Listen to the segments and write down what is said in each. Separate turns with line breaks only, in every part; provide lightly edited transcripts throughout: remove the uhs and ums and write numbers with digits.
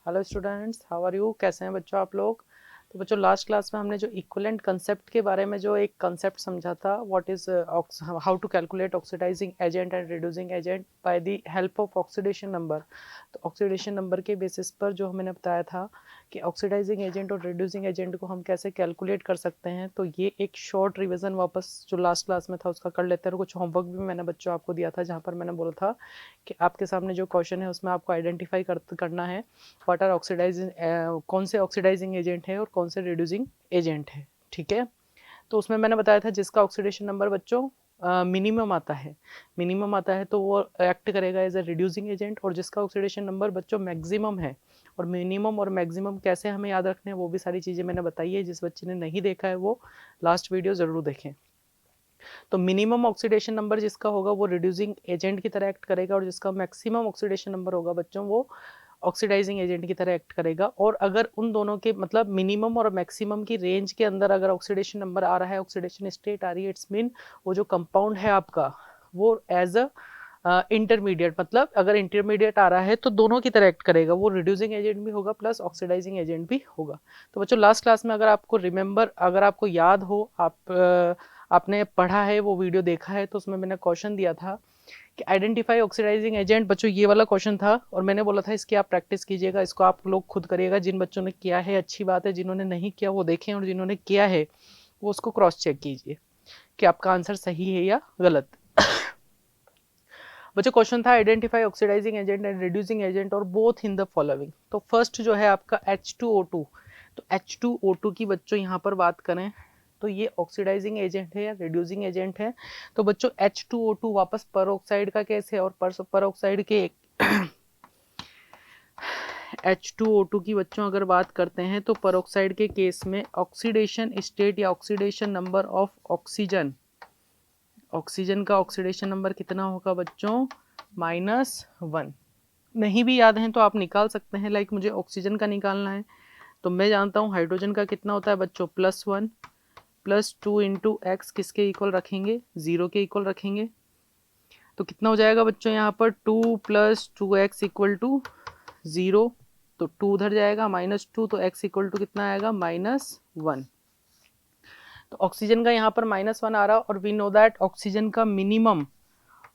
Hello students, how are you? कैसे हैं बच्चों आप लोग? तो बच्चों लास्ट क्लास में हमने जो इक्विवेलेंट कंसेप्ट के बारे में जो एक कंसेप्ट समझा था, what is how to calculate oxidising agent and reducing agent by the help of oxidation number. तो ऑक्सीडेशन नंबर के बेसिस पर जो मैंने बताया था कि ऑक्सीडाइजिंग एजेंट और रिड्यूसिंग एजेंट को हम कैसे कैलकुलेट कर सकते हैं। तो ये एक शॉर्ट रिविजन वापस जो लास्ट क्लास में था उसका कर लेते हैं, और कुछ होमवर्क भी मैंने बच्चों आपको दिया था, जहाँ पर मैंने बोला था कि आपके सामने जो क्वेश्चन है उसमें आपको आइडेंटिफाई करना है व्हाट आर ऑक्सीडाइजिंग, कौन से ऑक्सीडाइजिंग एजेंट है और कौन से रिड्यूसिंग एजेंट है। ठीक है, तो उसमें मैंने बताया था जिसका ऑक्सीडेशन नंबर बच्चों मिनिमम आता है तो वो एक्ट करेगा एज ए रिड्यूसिंग एजेंट, और जिसका ऑक्सीडेशन नंबर बच्चों मैक्सिमम है। और मिनिमम और मैक्सिमम कैसे हमें याद रखने हैं वो भी सारी चीज़ें मैंने बताई है। जिस बच्चे ने नहीं देखा है वो लास्ट वीडियो ज़रूर देखें। तो मिनिमम ऑक्सीडेशन नंबर जिसका होगा वो रिड्यूसिंग एजेंट की तरह एक्ट करेगा, और जिसका मैक्सिमम ऑक्सीडेशन नंबर होगा बच्चों वो ऑक्सीडाइजिंग एजेंट की तरह एक्ट करेगा। और अगर उन दोनों के मतलब मिनिमम और मैक्सिमम की रेंज के अंदर अगर ऑक्सीडेशन नंबर आ रहा है, ऑक्सीडेशन स्टेट आ रही है, इट्स मीन वो जो कंपाउंड है आपका वो एज अ इंटरमीडिएट, मतलब अगर इंटरमीडिएट आ रहा है तो दोनों की तरह एक्ट करेगा, वो रिड्यूसिंग एजेंट भी होगा प्लस ऑक्सीडाइजिंग एजेंट भी होगा। तो बच्चों लास्ट क्लास में अगर आपको रिमेंबर, अगर आपको याद हो, आपने पढ़ा है, वो वीडियो देखा है, तो उसमें मैंने क्वेश्चन दिया था कि आइडेंटिफाई ऑक्सीडाइजिंग एजेंट। बच्चों ये वाला क्वेश्चन था और मैंने बोला था इसकी आप प्रैक्टिस कीजिएगा, इसको आप लोग खुद करिएगा। जिन बच्चों ने किया है अच्छी बात है, जिन्होंने नहीं किया वो देखें, और जिन्होंने किया है वो उसको क्रॉस चेक कीजिए कि आपका आंसर सही है या गलत। बच्चों क्वेश्चन था identify oxidising agent and reducing agent और बोथ इन द फॉलोइंग। तो फर्स्ट जो है आपका H2O2। तो H2O2 की बच्चों यहाँ पर बात करें तो ये ऑक्सीडाइजिंग एजेंट है या रिड्यूसिंग एजेंट है। तो बच्चों H2O2 वापस परऑक्साइड का केस है, और परऑक्साइड के H2O2 की बच्चों अगर बात करते हैं तो परऑक्साइड के केस में ऑक्सीडेशन स्टेट या oxidation number of oxygen, oxygen का ऑक्सीडेशन नंबर कितना होगा बच्चों? -1। नहीं भी याद है तो आप निकाल सकते हैं, लाइक मुझे ऑक्सीजन का निकालना है तो मैं जानता हूँ हाइड्रोजन का कितना होता है बच्चों, +1 +2 इंटू एक्स किसके इक्वल रखेंगे, 0 के इक्वल रखेंगे। तो कितना हो जाएगा बच्चों यहाँ पर 2 + 2x इक्वल टू 0। तो 2 उधर जाएगा, -2, तो x इक्वल टू कितना आएगा, -1। तो ऑक्सीजन का यहाँ पर -1 आ रहा, और वी नो दैट ऑक्सीजन का मिनिमम,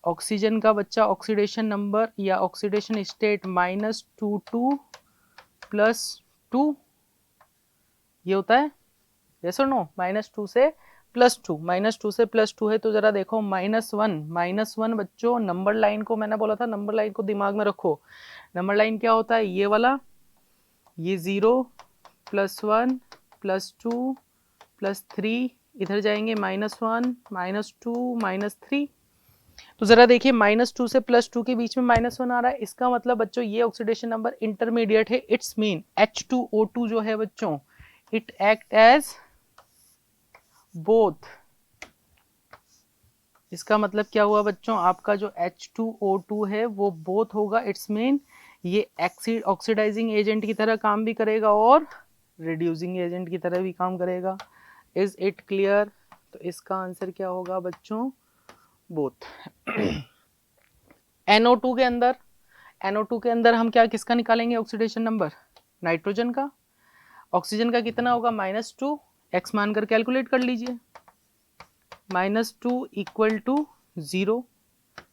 ऑक्सीजन का बच्चा ऑक्सीडेशन नंबर या ऑक्सीडेशन स्टेट -2 टू +2 ये होता है, यस और नो? -2 से +2, -2 से +2 है तो जरा देखो -1 बच्चों नंबर लाइन को, मैंने बोला था नंबर लाइन को दिमाग में रखो। नंबर लाइन क्या होता है, ये वाला, ये 0 +1 +2 +3, इधर जाएंगे -1 -2 -3। तो जरा देखिए -2 से +2 के बीच में -1 आ रहा है, इसका मतलब बच्चों ये ऑक्सीडेशन नंबर इंटरमीडिएट है। इट्स मीन H2O2 जो है बच्चों, इट एक्ट एज बोथ। इसका मतलब क्या हुआ बच्चों, आपका जो H2O2 है वो बोथ होगा। इट्स मीन ये ऑक्सीडाइजिंग एजेंट की तरह काम भी करेगा और रिड्यूसिंग एजेंट की तरह भी काम करेगा। Is it clear? तो इसका आंसर क्या होगा बच्चों, बोथ। NO2 के अंदर, NO2 के अंदर हम क्या किसका निकालेंगे ऑक्सीडेशन नंबर, नाइट्रोजन का। ऑक्सीजन का कितना होगा, -2, x मानकर कैलकुलेट कर लीजिए, -2 इक्वल टू 0।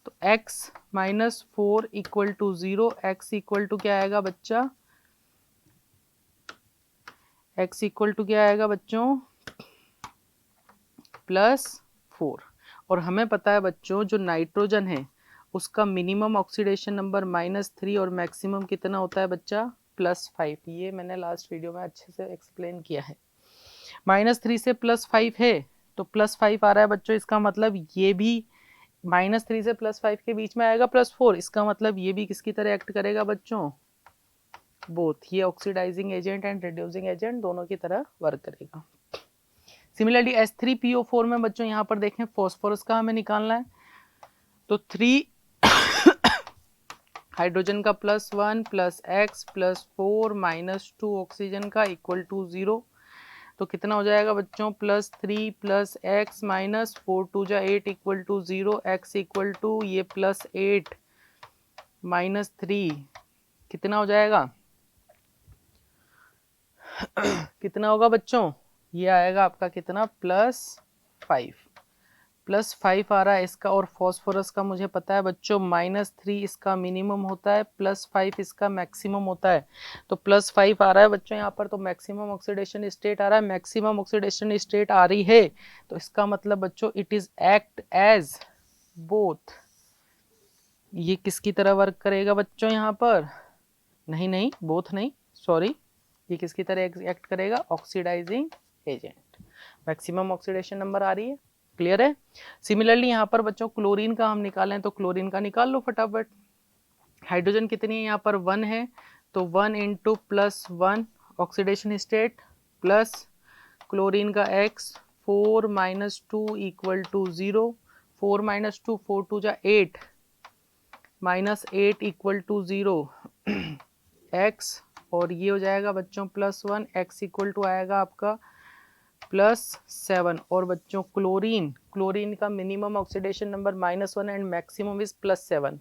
तो x -4 equal to 0, x equal to क्या आएगा बच्चा, x इक्वल टू क्या आएगा बच्चों, +4। और हमें पता है बच्चों जो नाइट्रोजन है उसका मिनिमम ऑक्सीडेशन नंबर -3 और मैक्सिमम कितना होता है बच्चा, +5। ये मैंने लास्ट वीडियो में अच्छे से एक्सप्लेन किया है। -3 से +5 है तो +5 आ रहा है बच्चों, इसका मतलब ये भी -3 से +5 के बीच में आएगा, +4। इसका मतलब ये भी किसकी तरह एक्ट करेगा बच्चों, बोथ। ये oxidising agent and reducing agent दोनों की तरह वर्क करेगा। सिमिलरली H3PO4 में बच्चों यहाँ पर देखें फॉस्फोरस का हमें निकालना है, तो 3 हाइड्रोजन का +1 +x +4 -2 ऑक्सीजन का इक्वल टू 0। तो कितना हो जाएगा बच्चों, +3 +x -4 2 जा 8 equal to 0, x equal to ये +8 -3 कितना हो जाएगा, कितना होगा बच्चों, ये आएगा आपका कितना +5, +5 आ रहा है इसका। और फॉस्फोरस का मुझे पता है बच्चों -3 इसका मिनिमम होता है, +5 इसका मैक्सिमम होता है। तो +5 आ रहा है बच्चों यहाँ पर, तो मैक्सिमम ऑक्सीडेशन स्टेट आ रहा है। मैक्सिमम ऑक्सीडेशन स्टेट आ रही है तो इसका मतलब बच्चों it is act as both. ये किसकी तरह वर्क करेगा बच्चों यहाँ पर, नहीं नहीं बोथ नहीं, सॉरी, ये किसकी तरह एक्ट करेगा, oxidising agent. Maximum oxidation number आ रही है, क्लियर है। सिमिलरली यहाँ पर बच्चों क्लोरीन का हम निकालें तो क्लोरीन का निकाल लो फटाफट। हाइड्रोजन कितनी है यहाँ पर 1 है, तो 1 into +1 oxidation state plus chlorine का x 4 - 2 = 0, 4 - 2 4 2 जा 8 -8 = 0 x, और ये हो जाएगा बच्चों +1, x = आएगा आपका +7। और बच्चों क्लोरीन का minimum oxidation number -1 and maximum is +7।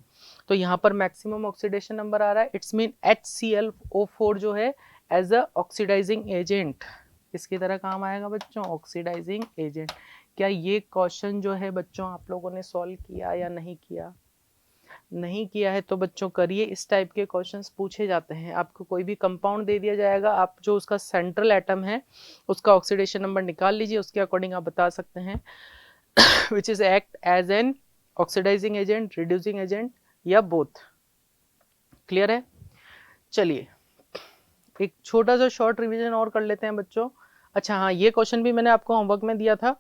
तो यहाँ पर मैक्सिमम ऑक्सीडेशन नंबर आ रहा है, इट्स मीन HClO4 जो है एज अ ऑक्सीडाइजिंग एजेंट इसकी तरह काम आएगा बच्चों, ऑक्सीडाइजिंग एजेंट। क्या ये क्वेश्चन जो है बच्चों आप लोगों ने सॉल्व किया या नहीं किया, नहीं किया है तो बच्चों करिए। इस टाइप के क्वेश्चंस पूछे जाते हैं। आपको कोई भी कंपाउंड दे दिया जाएगा, आप जो उसका सेंट्रल एटम है उसका ऑक्सीडेशन नंबर निकाल लीजिए, उसके अकॉर्डिंग आप बता सकते हैं which is act as an oxidising agent, reducing agent या बोथ। क्लियर है। चलिए एक छोटा सा शॉर्ट रिवीजन और कर लेते हैं बच्चों। अच्छा हाँ, ये क्वेश्चन भी मैंने आपको होमवर्क में दिया था,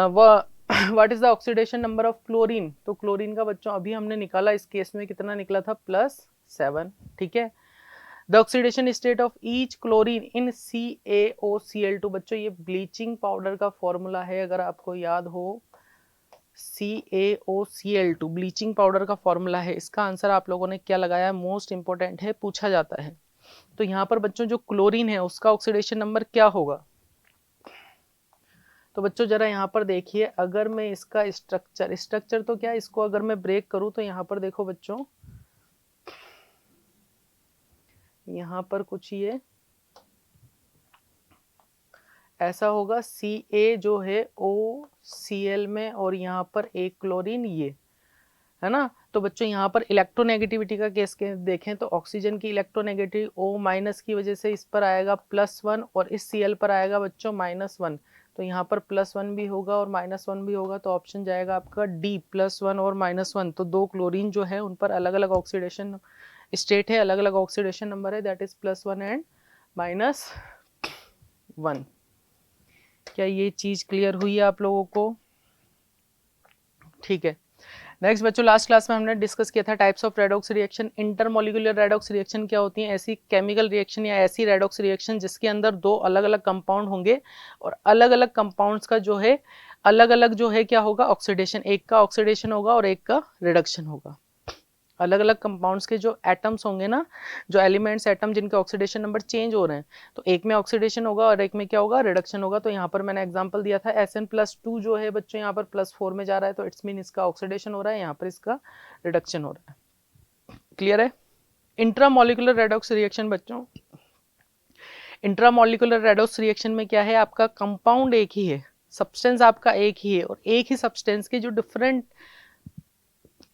वह what is the oxidation number of chlorine. तो क्लोरीन का बच्चों अभी हमने निकाला, इस केस में कितना निकला था +7, ठीक है। The oxidation state of each chlorine in CaOCl2। बच्चों ये ब्लीचिंग पाउडर का फॉर्मूला है, अगर आपको याद हो CaOCl2 ब्लीचिंग पाउडर का फॉर्मूला है। इसका आंसर आप लोगों ने क्या लगाया है, मोस्ट इंपॉर्टेंट है, पूछा जाता है। तो यहाँ पर बच्चों जो क्लोरीन है उसका ऑक्सीडेशन नंबर क्या होगा, तो बच्चों जरा यहाँ पर देखिए, अगर मैं इसका स्ट्रक्चर तो क्या, इसको अगर मैं ब्रेक करूं तो यहाँ पर देखो बच्चों, यहाँ पर कुछ ये ऐसा होगा, Ca जो है OCl में, और यहाँ पर एक क्लोरीन ये है ना। तो बच्चों यहाँ पर इलेक्ट्रोनेगेटिविटी का केस के देखें तो ऑक्सीजन की इलेक्ट्रोनेगेटिव O- की वजह से इस पर आएगा +1 और इस Cl पर आएगा बच्चों -1। तो यहाँ पर +1 भी होगा और -1 भी होगा, तो ऑप्शन जाएगा आपका D +1 और -1। तो दो क्लोरीन जो है उन पर अलग अलग ऑक्सीडेशन स्टेट है, अलग अलग ऑक्सीडेशन नंबर है, दैट इज +1 एंड -1। क्या ये चीज क्लियर हुई है आप लोगों को, ठीक है। नेक्स्ट बच्चों, लास्ट क्लास में हमने डिस्कस किया था types of redox reaction. Intermolecular redox reaction क्या होती है, ऐसी केमिकल रिएक्शन या ऐसी रेडॉक्स रिएक्शन जिसके अंदर दो अलग अलग कंपाउंड होंगे और अलग अलग कंपाउंड्स का जो है अलग अलग जो है क्या होगा, ऑक्सीडेशन, एक का ऑक्सीडेशन होगा और एक का रिडक्शन होगा। अलग अलग कंपाउंड्स के जो एटम्स होंगे ना, जो एलिमेंट्स एटम जिनके ऑक्सीडेशन नंबर चेंज हो रहे हैं, तो एक में ऑक्सीडेशन होगा और एक में क्या होगा, रिडक्शन होगा। तो यहाँ पर मैंने एग्जांपल दिया था Sn+2 जो है बच्चों यहाँ पर +4 में जा रहा है, तो इट्स मीन इसका ऑक्सीडेशन हो रहा है, यहाँ पर इसका रिडक्शन हो रहा है। क्लियर है। इंट्रामोलिकुलर रेडॉक्स रिएक्शन बच्चों, इंट्रामोलिकुलर रेडॉक्स रिएक्शन में क्या है, आपका कंपाउंड एक ही है, सब्सटेंस आपका एक ही है, और एक ही सब्सटेंस के जो डिफरेंट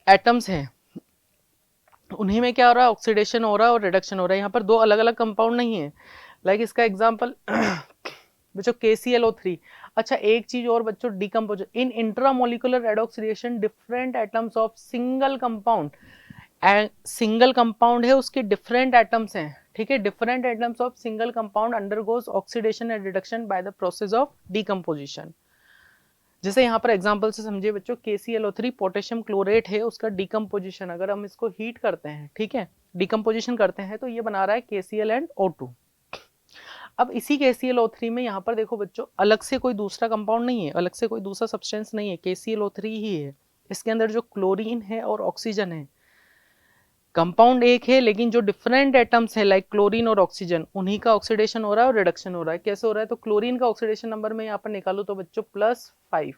एटम्स हैं उन्हीं में क्या हो रहा है, ऑक्सीडेशन हो रहा है और रिडक्शन हो रहा है। यहाँ पर दो अलग अलग कंपाउंड नहीं है। लाइक इसका एग्जांपल बच्चों KClO3। अच्छा एक चीज और बच्चों, decompose in intramolecular redox reaction different atoms of single compound, single compound है उसके डिफरेंट एटम्स हैं, ठीक है, different atoms of single compound undergoes oxidation and reduction by the process of decomposition. जैसे यहाँ पर एग्जांपल से समझिए बच्चों, KClO3 पोटेशियम क्लोरेट है, उसका डिकम्पोजिशन अगर हम इसको हीट करते हैं, ठीक है, डिकम्पोजिशन करते हैं तो ये बना रहा है KCl एंड O2। अब इसी KClO3 में यहाँ पर देखो बच्चों, अलग से कोई दूसरा कंपाउंड नहीं है, अलग से कोई दूसरा सब्सटेंस नहीं है, KClO3 ही है। इसके अंदर जो क्लोरीन है और ऑक्सीजन है, कंपाउंड एक है लेकिन जो डिफरेंट एटम्स है लाइक क्लोरीन और ऑक्सीजन, उन्हीं का ऑक्सीडेशन हो रहा है और रिडक्शन हो रहा है। कैसे हो रहा है, तो क्लोरीन का ऑक्सीडेशन नंबर में यहाँ पर निकालू तो बच्चों +5,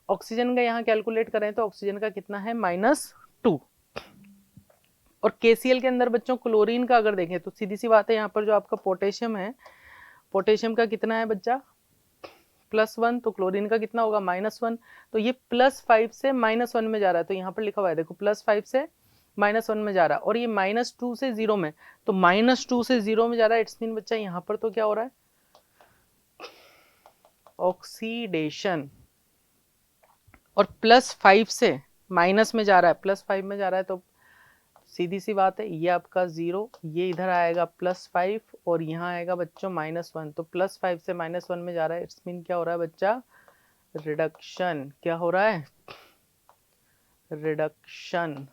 ऑक्सीजन का यहाँ कैलकुलेट करें तो ऑक्सीजन का कितना है, -2। और KCl के अंदर बच्चों क्लोरीन का अगर देखें तो सीधी सी बात है, यहाँ पर जो आपका पोटेशियम है, पोटेशियम का कितना है बच्चा +1, तो क्लोरीन का कितना होगा -1। तो ये +5 से -1 में जा रहा है, तो यहाँ पर लिखा हुआ है देखो +5 से -1 में जा रहा है, और ये -2 से 0 में, तो -2 से 0 में जा रहा है। इट्स मीन बच्चा यहाँ पर तो क्या हो रहा है ऑक्सीडेशन, और +5 से माइनस में जा रहा है, +5 में जा रहा है, तो सीधी सी बात है ये आपका 0, ये इधर आएगा +5 और यहाँ आएगा बच्चों -1, तो +5 से -1 में जा रहा है। इट्स मीन क्या हो रहा है बच्चा रिडक्शन। क्या हो रहा है रिडक्शन।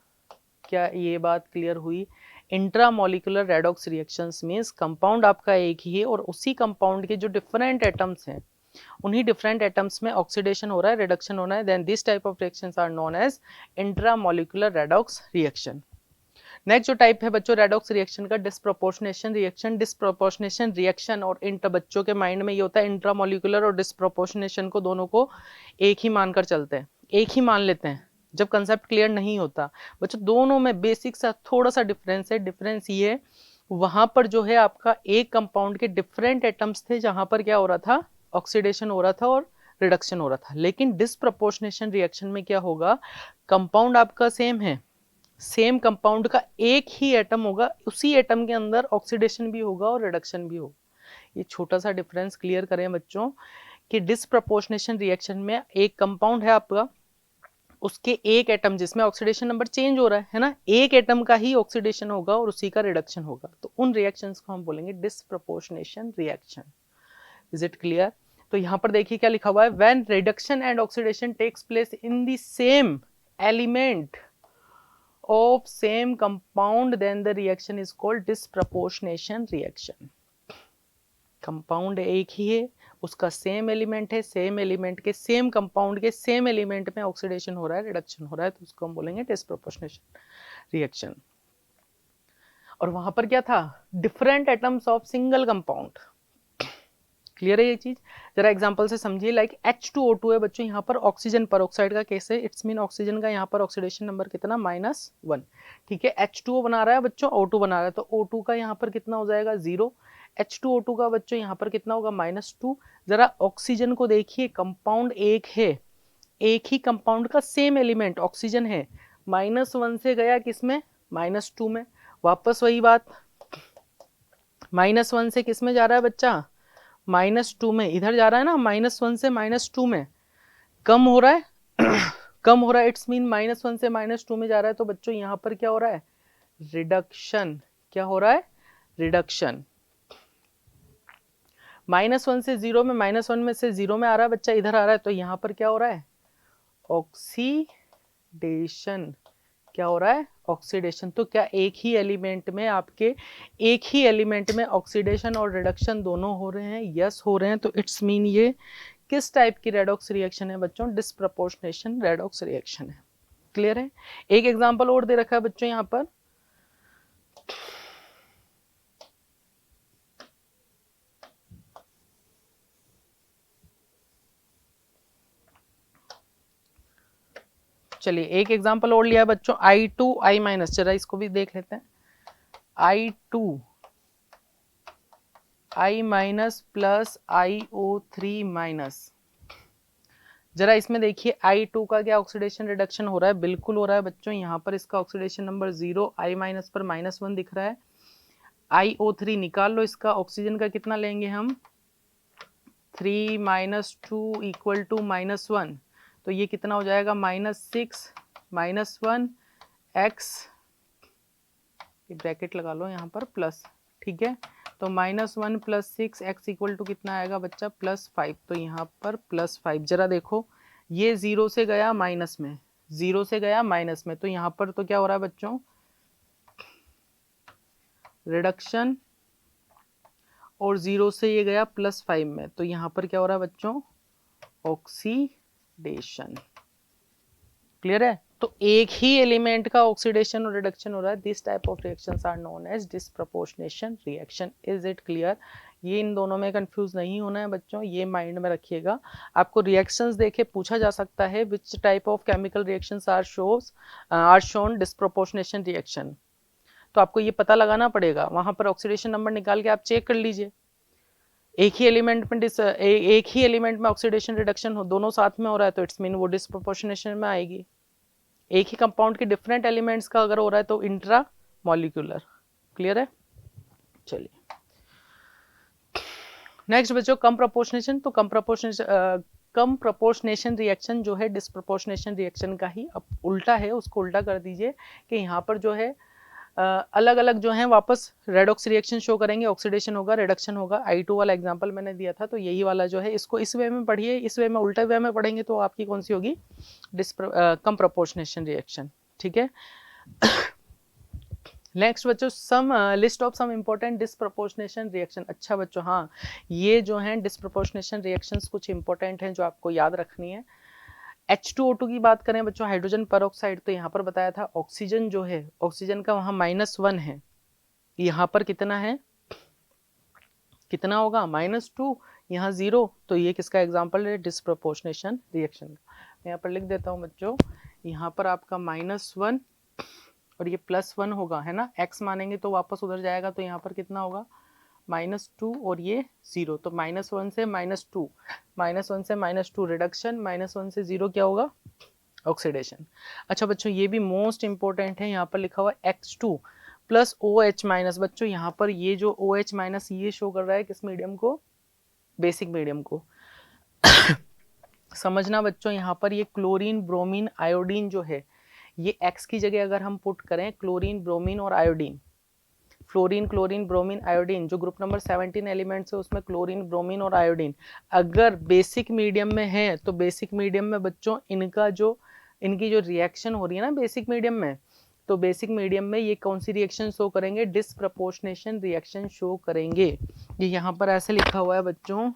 क्या ये बात क्लियर हुई? Intramolecular redox reactions means compound आपका एक ही है और उसी कंपाउंड के जो डिफरेंट एटम्स हैं उन्हीं डिफरेंट एटम्स में ऑक्सीडेशन हो रहा है, रिडक्शन हो रहा है, then this type of reactions are known as intramolecular redox reaction. Next जो टाइप है बच्चों रेडॉक्स रिएक्शन का डिस्प्रोपोर्शनेशन रिएक्शन। डिस्प्रोपोर्शनेशन रिएक्शन और इंटर बच्चों के माइंड में ये होता है इंट्रामोलिकुलर और डिस्प्रोपोर्शनेशन को दोनों को एक ही मानकर चलते हैं, एक ही मान लेते हैं जब कंसेप्ट क्लियर नहीं होता। बच्चों दोनों में बेसिक सा थोड़ा सा डिफरेंस है। डिफरेंस ये है वहां पर जो है आपका एक कंपाउंड के डिफरेंट एटम्स थे जहां पर क्या हो रहा था ऑक्सीडेशन हो रहा था और रिडक्शन हो रहा था, लेकिन डिस्प्रोपोर्शनेशन रिएक्शन में क्या होगा कंपाउंड आपका सेम है, सेम कंपाउंड का एक ही एटम होगा, उसी एटम के अंदर ऑक्सीडेशन भी होगा और रिडक्शन भी होगा। ये छोटा सा डिफरेंस क्लियर करें बच्चों कि डिस्प्रोपोर्शनेशन रिएक्शन में एक कंपाउंड है आपका, उसके एक एटम जिसमें ऑक्सीडेशन नंबर चेंज हो रहा है ना, एक एटम का ही ऑक्सीडेशन होगा और उसी का रिडक्शन होगा, तो उन रिएक्शंस को हम बोलेंगे disproportionation reaction. Is it clear? तो यहां पर देखिए क्या लिखा हुआ है, when reduction and oxidation takes place in the same element of same compound then the reaction is called disproportionation reaction। Compound एक ही है, उसका सेम एलिमेंट है, सेम एलिमेंट के सेम कंपाउंड के सेम एलिमेंट में ऑक्सीडेशन हो रहा है, रिडक्शन हो रहा है, तो उसको हम बोलेंगे डिस्प्रोपोर्शनेशन रिएक्शन। और वहां पर क्या था different atoms of single compound. Clear है ये चीज? जरा एग्जांपल से समझिए, लाइक H2O2 है बच्चों, यहाँ पर ऑक्सीजन पेरोक्साइड का केस है, इट्स मीन ऑक्सीजन का यहाँ पर ऑक्सीडेशन नंबर कितना -1। ठीक है, H2O बना रहा है बच्चों, O2 बना रहा है, तो O2 का यहाँ पर कितना हो जाएगा 0, H2O2 का बच्चों यहाँ पर कितना होगा -2। जरा ऑक्सीजन को देखिए, कंपाउंड एक है, एक ही कंपाउंड का सेम एलिमेंट ऑक्सीजन है, -1 से गया किसमें -2 में, वापस वही बात -1 से किस में जा रहा है बच्चा -2 में, इधर जा रहा है ना -1 से -2 में, कम हो रहा है कम हो रहा है, इट्स मीन -1 से -2 में जा रहा है, तो बच्चों यहाँ पर क्या हो रहा है रिडक्शन। क्या हो रहा है रिडक्शन। -1 से 0 में, -1 में से 0 में आ रहा है बच्चा, इधर आ रहा है, तो यहाँ पर क्या हो रहा है ऑक्सीडेशन। क्या हो रहा है ऑक्सीडेशन। तो क्या एक ही एलिमेंट में आपके एक ही एलिमेंट में ऑक्सीडेशन और रिडक्शन दोनों हो रहे हैं? यस हो रहे हैं। तो इट्स मीन ये किस टाइप की रेडॉक्स रिएक्शन है बच्चों? डिस्प्रोपोर्शनेशन रेडॉक्स रिएक्शन है। क्लियर है? एक एग्जांपल और दे रखा है बच्चों यहाँ पर, चलिए एक एग्जांपल और लिया है बच्चों I2I-, जरा इसको भी देख लेते हैं। I2I- plus IO3-। जरा इसमें देखिए I2 का क्या ऑक्सीडेशन रिडक्शन हो रहा है? बिल्कुल हो रहा है बच्चों, यहाँ पर इसका ऑक्सीडेशन नंबर 0, I- पर -1 दिख रहा है। IO3 निकाल लो, इसका ऑक्सीजन का कितना लेंगे हम 3 - 2 = -1, तो ये कितना हो जाएगा -6 -1 x, ब्रैकेट लगा लो यहाँ पर प्लस, ठीक है, तो -1 + 6 x = कितना आएगा बच्चा +5, तो यहाँ पर +5। जरा देखो ये 0 से गया माइनस में, 0 से गया माइनस में, तो यहाँ पर तो क्या हो रहा है बच्चों रिडक्शन, और 0 से ये गया +5 में, तो यहाँ पर क्या हो रहा है बच्चों ऑक्सीडेशन। क्लियर है? तो एक ही एलिमेंट का ऑक्सीडेशन और रिडक्शन हो रहा है। This type of reactions are known as disproportionation reaction. Is it clear? ये इन दोनों में कंफ्यूज नहीं होना है बच्चों, ये माइंड में रखिएगा। आपको रिएक्शंस देखे पूछा जा सकता है which type of chemical reactions are shown disproportionation reaction. तो आपको ये पता लगाना पड़ेगा, वहां पर ऑक्सीडेशन नंबर निकाल के आप चेक कर लीजिए। एक ही एलिमेंट में ऑक्सीडेशन रिडक्शन हो, दोनों साथ में हो रहा है तो इट्स मीन वो डिस्प्रोपोर्शनेशन में आएगी। एक ही कंपाउंड के डिफरेंट एलिमेंट्स का अगर हो रहा है तो इंट्रा मॉलिक्यूलर। क्लियर है? चलिए नेक्स्ट बच्चों कम प्रोपोर्शनेशन। तो कम प्रोपोर्शनेशन रिएक्शन जो है डिस्प्रोपोर्शनेशन रिएक्शन का ही अब उल्टा है, उसको उल्टा कर दीजिए कि यहाँ पर जो है अलग अलग जो है वापस रेडॉक्स रिएक्शन शो करेंगे, ऑक्सीडेशन होगा, रिडक्शन होगा। I2 वाला एग्जांपल मैंने दिया था, तो यही वाला जो है इसको इस वे में पढ़िए, इस वे में उल्टा वे में पढ़ेंगे तो आपकी कौन सी होगी? Comproportionation reaction. ठीक है। नेक्स्ट बच्चों some list of some important disproportionation reaction. अच्छा बच्चों हाँ, ये जो है डिस्प्रोपोर्शनेशन रिएक्शंस कुछ इंपॉर्टेंट हैं जो आपको याद रखनी है। H2O2 की बात करें बच्चों, हाइड्रोजन परऑक्साइड, तो यहाँ पर बताया था ऑक्सीजन जो है, ऑक्सीजन का वहां -1 है, यहाँ पर कितना है, कितना होगा? -2, यहाँ 0, तो ये किसका एग्जाम्पल है? डिस्प्रोपोर्शनेशन रिएक्शन का। मैं यहाँ पर लिख देता हूँ बच्चों, यहाँ पर आपका -1 और ये +1 होगा, है ना। x मानेंगे तो वापस उधर जाएगा, तो यहाँ पर कितना होगा? -2 और ये 0, तो -1 से -2, -1 से -2 रिडक्शन, -1 से 0 क्या होगा? ऑक्सीडेशन। अच्छा बच्चों ये भी मोस्ट इंपॉर्टेंट है, यहाँ पर लिखा हुआ X2 प्लस OH-। बच्चों यहाँ पर ये जो OH- ये शो कर रहा है किस मीडियम को? बेसिक मीडियम को। समझना बच्चों, यहाँ पर ये क्लोरीन, ब्रोमीन, आयोडीन जो है, ये X की जगह अगर हम पुट करें क्लोरीन, ब्रोमीन और iodine, fluorine, chlorine, bromine, iodine, जो ग्रुप नंबर 17 एलिमेंट्स है उसमें क्लोरीन, ब्रोमीन और आयोडीन अगर बेसिक मीडियम में है, तो बेसिक मीडियम में बच्चों इनकी जो रिएक्शन हो रही है ना बेसिक मीडियम में, तो बेसिक मीडियम में ये कौन सी रिएक्शन शो करेंगे? डिस्प्रपोर्शनेशन रिएक्शन शो करेंगे। ये यहाँ पर ऐसे लिखा हुआ है बच्चों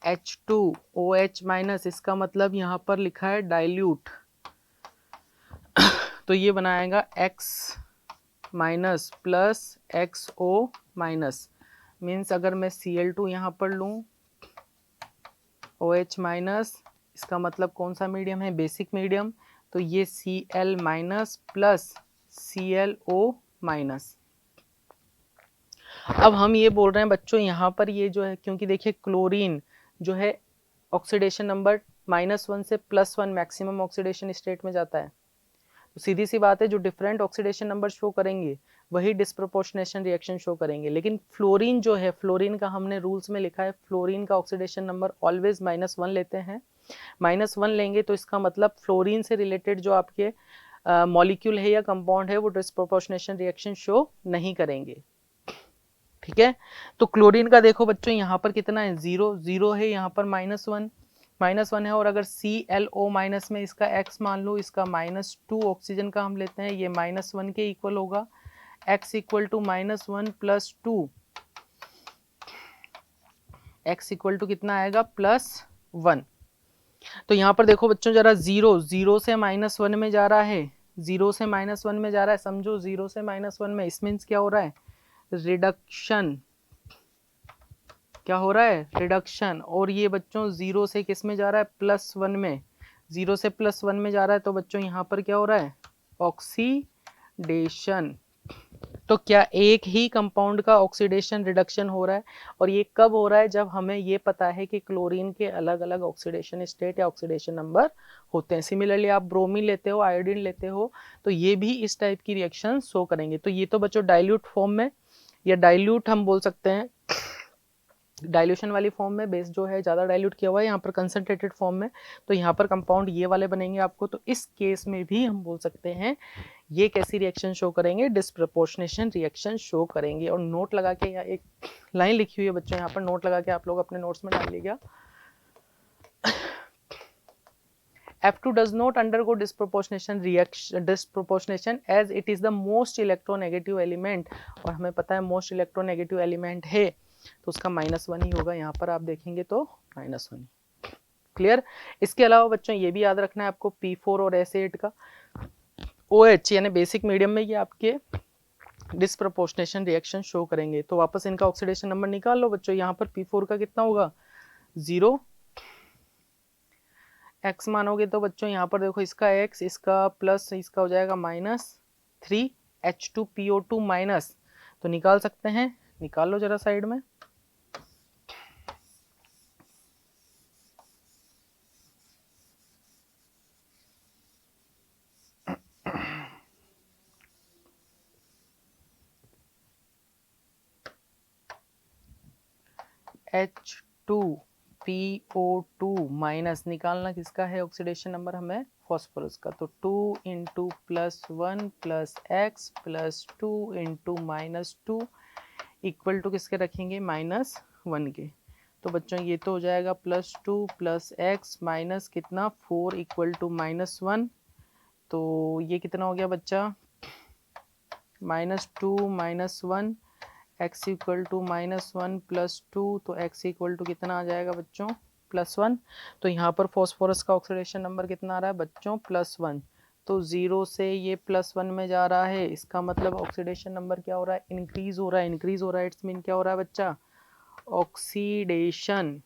H2OH-, इसका मतलब यहाँ पर लिखा है डाइल्यूट, तो ये बनाएगा X- प्लस XO-, मीन्स अगर मैं Cl2 यहाँ पर लूँ, OH-, इसका मतलब कौन सा मीडियम है? बेसिक मीडियम, तो ये Cl- प्लस ClO-। अब हम ये बोल रहे हैं बच्चों यहाँ पर ये जो है, क्योंकि देखिए क्लोरीन जो है ऑक्सीडेशन नंबर -1 से +1 मैक्सिमम ऑक्सीडेशन स्टेट में जाता है, तो सीधी सी बात है जो डिफरेंट ऑक्सीडेशन नंबर शो करेंगे वही डिस्प्रोपोर्शनेशन रिएक्शन शो करेंगे। लेकिन फ्लोरीन जो है, फ्लोरीन का हमने रूल्स में लिखा है, फ्लोरीन का ऑक्सीडेशन नंबर ऑलवेज -1 लेते हैं। -1 लेंगे तो इसका मतलब फ्लोरीन से रिलेटेड जो आपके मॉलिक्यूल है या कंपाउंड है वो डिस्प्रोपोर्शनेशन रिएक्शन शो नहीं करेंगे। ठीक है, तो क्लोरीन का देखो बच्चों यहाँ पर कितना है? 0 है, यहाँ पर -1 है, और अगर ClO- में इसका x मान लो, इसका -2 ऑक्सीजन का हम लेते हैं, ये -1 के इक्वल होगा। x equal to -1 plus 2, x equal to कितना आएगा? +1। तो यहाँ पर देखो बच्चों जरा, 0 से -1 में जा रहा है, 0 से -1 में जा रहा है, समझो 0 से -1 में, इस मीन्स क्या हो रहा है? रिडक्शन। क्या हो रहा है? रिडक्शन। और ये बच्चों 0 से किस में जा रहा है? +1 में। 0 से +1 में जा रहा है, तो बच्चों यहाँ पर क्या हो रहा है? ऑक्सीडेशन। तो क्या एक ही कंपाउंड का ऑक्सीडेशन रिडक्शन हो रहा है, और ये कब हो रहा है? जब हमें ये पता है कि क्लोरीन के अलग अलग ऑक्सीडेशन स्टेट या ऑक्सीडेशन नंबर होते हैं। सिमिलरली आप ब्रोमीन लेते हो, आयोडीन लेते हो, तो ये भी इस टाइप की रिएक्शन शो करेंगे। तो ये तो बच्चों डाइल्यूट फॉर्म में, या डाइल्यूट हम बोल सकते हैं, डाइल्यूशन वाली फॉर्म में बेस जो है ज़्यादा डाइल्यूट किया हुआ है, यहाँ पर कंसंट्रेटेड फॉर्म में, तो यहाँ पर कंपाउंड ये वाले बनेंगे आपको। तो इस केस में भी हम बोल सकते हैं ये कैसी रिएक्शन शो करेंगे? डिस्प्रपोर्शनेशन रिएक्शन शो करेंगे। और नोट लगा के, या एक लाइन लिखी हुई है बच्चों यहाँ पर, नोट लगा के आप लोग अपने नोट्स में डाल लीजिएगा। F2 does not undergo disproportionation as it is the most electronegative element, और हमें पता है मोस्ट इलेक्ट्रोनेगेटिव एलिमेंट है, तो उसका -1 ही होगा। यहाँ पर आप देखेंगे तो -1। क्लियर? इसके अलावा बच्चों ये भी याद रखना है आपको, P4 और S8 का OH यानी बेसिक मीडियम में ये आपके डिस्प्रपोर्शनेशन रिएक्शन शो करेंगे। तो वापस इनका ऑक्सीडेशन नंबर निकाल लो बच्चों। यहाँ पर P4 का कितना होगा? 0। x मानोगे तो बच्चों यहाँ पर देखो, इसका x, इसका प्लस, इसका हो जाएगा माइनस, 3H2PO2 माइनस, तो निकाल सकते हैं, निकाल लो जरा साइड में। H2PO2 माइनस निकालना किसका है ऑक्सीडेशन नंबर हमें, फॉस्फोरस का, तो 2 into plus 1 plus x plus 2 into minus 2 equal to किसके रखेंगे, -1 के। तो बच्चों ये तो हो जाएगा +2 प्लस एक्स माइनस कितना 4 इक्वल टू -1, तो ये कितना हो गया बच्चा, -2 -1 x इक्वल टू -1 प्लस 2, तो x इक्वल टू कितना आ जाएगा बच्चों, +1। तो यहाँ पर फॉस्फोरस का ऑक्सीडेशन नंबर कितना आ रहा है बच्चों, +1। तो 0 से ये +1 में जा रहा है, इसका मतलब ऑक्सीडेशन नंबर क्या हो रहा है, इंक्रीज हो रहा है, इंक्रीज हो रहा है, इट्स मीन क्या हो रहा है बच्चा, ऑक्सीडेशन।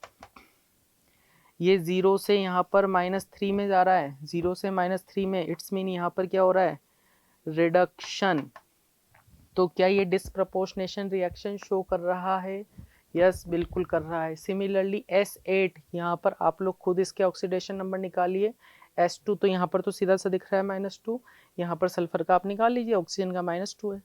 ये 0 से यहाँ पर -3 में जा रहा है, 0 से -3 में, इट्स मीन यहाँ पर क्या हो रहा है, रिडक्शन। तो क्या ये डिस्प्रपोर्शनेशन रिएक्शन शो कर रहा है, यस बिल्कुल कर रहा है। सिमिलरली S8, यहाँ पर आप लोग खुद इसके ऑक्सीडेशन नंबर निकालिए, S2 तो यहाँ पर तो सीधा सा दिख रहा है -2, यहाँ पर सल्फर का आप निकाल लीजिए, ऑक्सीजन का -2 है।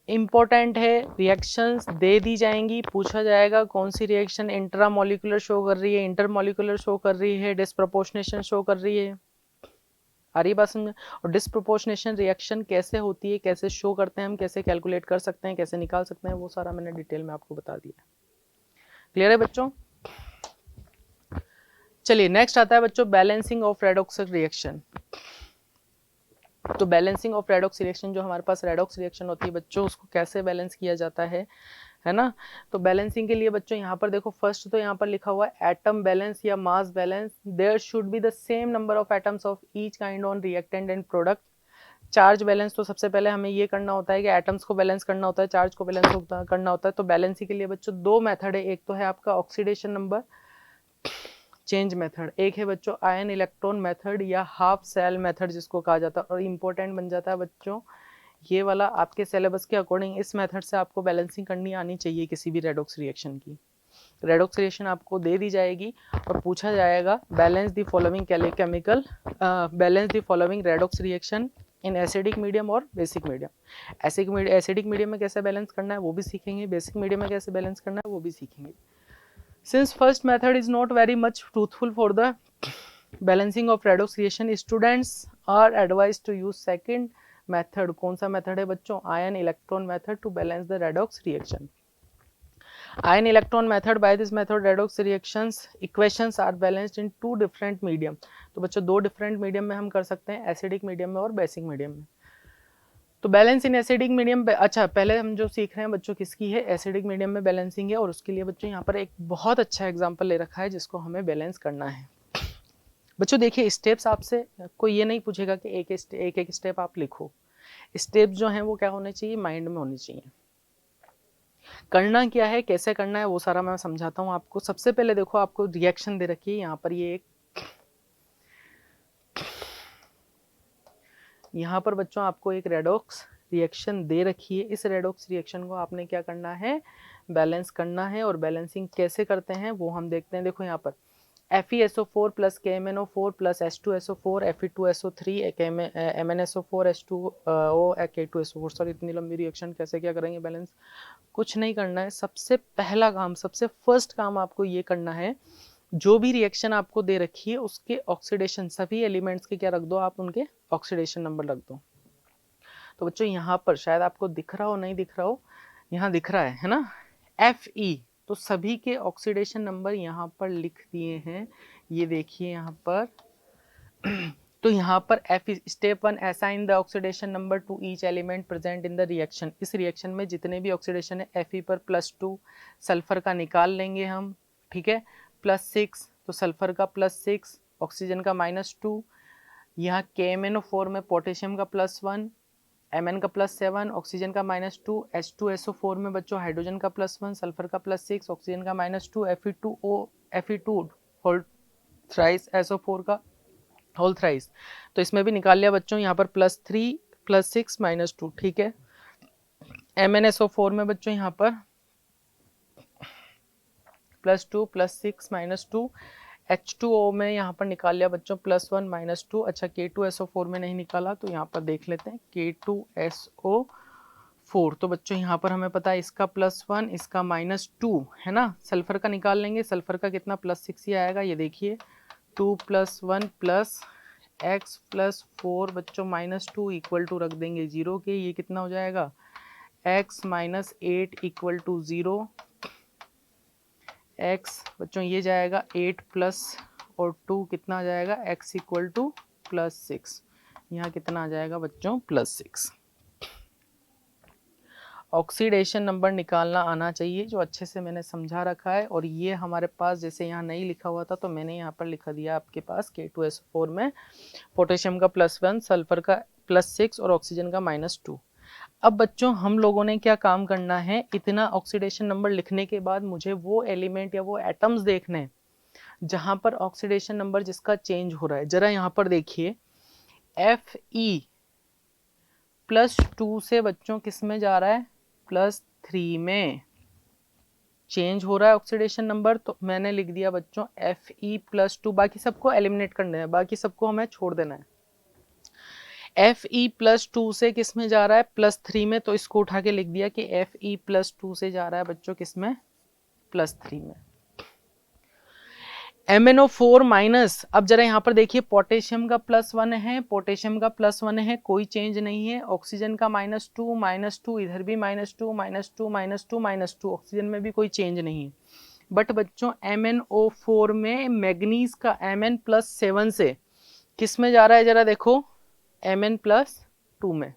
इंपॉर्टेंट है, रिएक्शंस दे दी जाएंगी, पूछा जाएगा कौन सी रिएक्शन इंट्रामोलिकुलर शो कर रही है, इंटरमोलिकुलर शो कर रही है, डिस्प्रपोर्शनेशन शो कर रही है, आ रही बात समझ। और डिस्प्रोपोर्शनेशन रिएक्शन कैसे होती है, कैसे शो करते हैं हम, कैसे कैलकुलेट कर सकते हैं, कैसे निकाल सकते हैं, वो सारा मैंने डिटेल में आपको बता दिया। क्लियर है बच्चों। चलिए नेक्स्ट आता है बच्चों बैलेंसिंग ऑफ रेडॉक्स रिएक्शन। तो बैलेंसिंग ऑफ रेडॉक्स रिएक्शन, जो हमारे पास रेडॉक्स रिएक्शन होती है बच्चों, उसको कैसे बैलेंस किया जाता है ना। तो बैलेंसिंग के लिए बच्चों यहाँ पर देखो, फर्स्ट तो यहाँ पर लिखा हुआ है एटम बैलेंस या mass balance, there should be the same number of atoms of each kind on reactant and product. Charge balance, तो सबसे पहले हमें ये करना होता है कि एटम्स को बैलेंस करना होता है, चार्ज को बैलेंस करना होता है। तो बैलेंसिंग के लिए बच्चों दो मेथड है, एक तो है आपका ऑक्सीडेशन नंबर चेंज मेथड, एक है बच्चों आयन इलेक्ट्रॉन मेथड या हाफ सेल मेथड जिसको कहा जाता है। और इंपॉर्टेंट बन जाता है बच्चों ये वाला, आपके सिलेबस के अकॉर्डिंग इस मेथड से आपको बैलेंसिंग करनी आनी चाहिए किसी भी रेडॉक्स रिएक्शन की। रेडॉक्स रिएक्शन आपको दे दी जाएगी और पूछा जाएगा balance the following chemical, balance the following redox reaction in acidic medium और बेसिक मीडियम। एसिडिक मीडियम में कैसे बैलेंस करना है वो भी सीखेंगे, बेसिक मीडियम में कैसे बैलेंस करना है वो भी सीखेंगे। Since first method is not very much truthful for the balancing of redox reaction, students are advised to use second method। कौन सा मेथड है बच्चों, ion electron method to balance the redox reaction. Ion electron method, by this method redox reactions equations are balanced in 2 different medium. तो बच्चों 2 different medium में हम कर सकते हैं, एसिडिक मीडियम में और बेसिक मीडियम में। तो बैलेंस इन एसिडिक मीडियम, अच्छा पहले हम जो सीख रहे हैं बच्चों किसकी है, एसिडिक मीडियम में बैलेंसिंग है। और उसके लिए बच्चों यहाँ पर एक बहुत अच्छा एग्जांपल ले रखा है जिसको हमें बैलेंस करना है। बच्चों देखिए स्टेप्स, आपसे कोई ये नहीं पूछेगा कि एक एक स्टेप आप लिखो, स्टेप जो हैं वो क्या होने चाहिए, माइंड में होने चाहिए। करना क्या है, कैसे करना है, वो सारा मैं समझाता हूँ आपको। सबसे पहले देखो आपको रिएक्शन दे रखी है यहाँ पर, ये एक यहाँ पर बच्चों आपको एक रेडॉक्स रिएक्शन दे रखी है। इस रेडॉक्स रिएक्शन को आपने क्या करना है, बैलेंस करना है। और बैलेंसिंग कैसे करते हैं वो हम देखते हैं। देखो यहाँ पर FeSO4 plus KMnO4 plus H2SO4 Fe2SO3 MnSO4 H2O K2SO4। Sorry इतनी लंबी रिएक्शन कैसे क्या करेंगे बैलेंस, कुछ नहीं करना है। सबसे पहला काम, सबसे फर्स्ट काम आपको ये करना है, जो भी रिएक्शन आपको दे रखी है उसके ऑक्सीडेशन, सभी एलिमेंट्स के क्या रख दो आप, उनके ऑक्सीडेशन नंबर रख दो। तो बच्चों यहाँ पर शायद आपको दिख रहा हो, नहीं दिख रहा हो, यहाँ दिख रहा है ना, Fe। तो सभी के ऑक्सीडेशन नंबर यहाँ पर लिख दिए हैं, ये देखिए यहाँ पर। तो यहाँ पर Fe step 1 assign the oxidation number two each element present in the reaction. इस रिएक्शन में जितने भी ऑक्सीडेशन है Fe पर +2 सल्फर का निकाल लेंगे हम, ठीक है, +6 तो सल्फर का +6, ऑक्सीजन का -2, यहाँ KMnO4 में पोटेशियम का +1, Mn का +7, ऑक्सीजन का -2, H2SO4 में बच्चों हाइड्रोजन का +1, सल्फर का +6, ऑक्सीजन का -2, Fe2 होल थ्राइस SO4 का होल थ्राइस। तो इसमें भी निकाल लिया बच्चों, यहाँ पर +3 +6 -2, ठीक है। MnSO4 में बच्चों यहाँ पर +2 +6 -2, H2O में यहाँ पर निकाल लिया बच्चों +1 -2। अच्छा K2SO4 में नहीं निकाला तो यहाँ पर देख लेते हैं K2SO4। तो बच्चों यहाँ पर हमें पता है इसका +1 इसका -2 है ना, सल्फर का निकाल लेंगे, सल्फर का कितना +6 ही आएगा, ये देखिए 2 + 1 + x + 4 बच्चों -2 = रख देंगे 0 के, ये कितना हो जाएगा x - 8 = 0, x बच्चों ये जाएगा 8 प्लस और 2 कितना आ जाएगा x = +6, यहाँ कितना आ जाएगा बच्चों +6। ऑक्सीडेशन नंबर निकालना आना चाहिए, जो अच्छे से मैंने समझा रखा है। और ये हमारे पास जैसे यहाँ नहीं लिखा हुआ था तो मैंने यहाँ पर लिखा दिया आपके पास K2SO4 में पोटेशियम का +1, सल्फर का +6 और ऑक्सीजन का -2। अब बच्चों हम लोगों ने क्या काम करना है, इतना ऑक्सीडेशन नंबर लिखने के बाद मुझे वो एलिमेंट या वो एटम्स देखने हैं जहां पर ऑक्सीडेशन नंबर जिसका चेंज हो रहा है। जरा यहाँ पर देखिए Fe +2 से बच्चों किस में जा रहा है, +3 में चेंज हो रहा है ऑक्सीडेशन नंबर। तो मैंने लिख दिया बच्चों Fe +2, बाकी सबको एलिमिनेट करना है, बाकी सबको हमें छोड़ देना है। Fe +2 से किस में जा रहा है, +3 में, तो इसको उठा के लिख दिया कि Fe +2 से जा रहा है बच्चों किस में, +3 में। MnO4 माइनस, अब जरा यहाँ पर देखिए पोटेशियम का +1 है, पोटेशियम का +1 है, कोई चेंज नहीं है। ऑक्सीजन का -2 इधर भी -2 ऑक्सीजन में भी कोई चेंज नहीं है। बट बच्चों MnO4 में मैग्नीज का Mn+7 से किस में जा रहा है, जरा देखो Mn+2 में।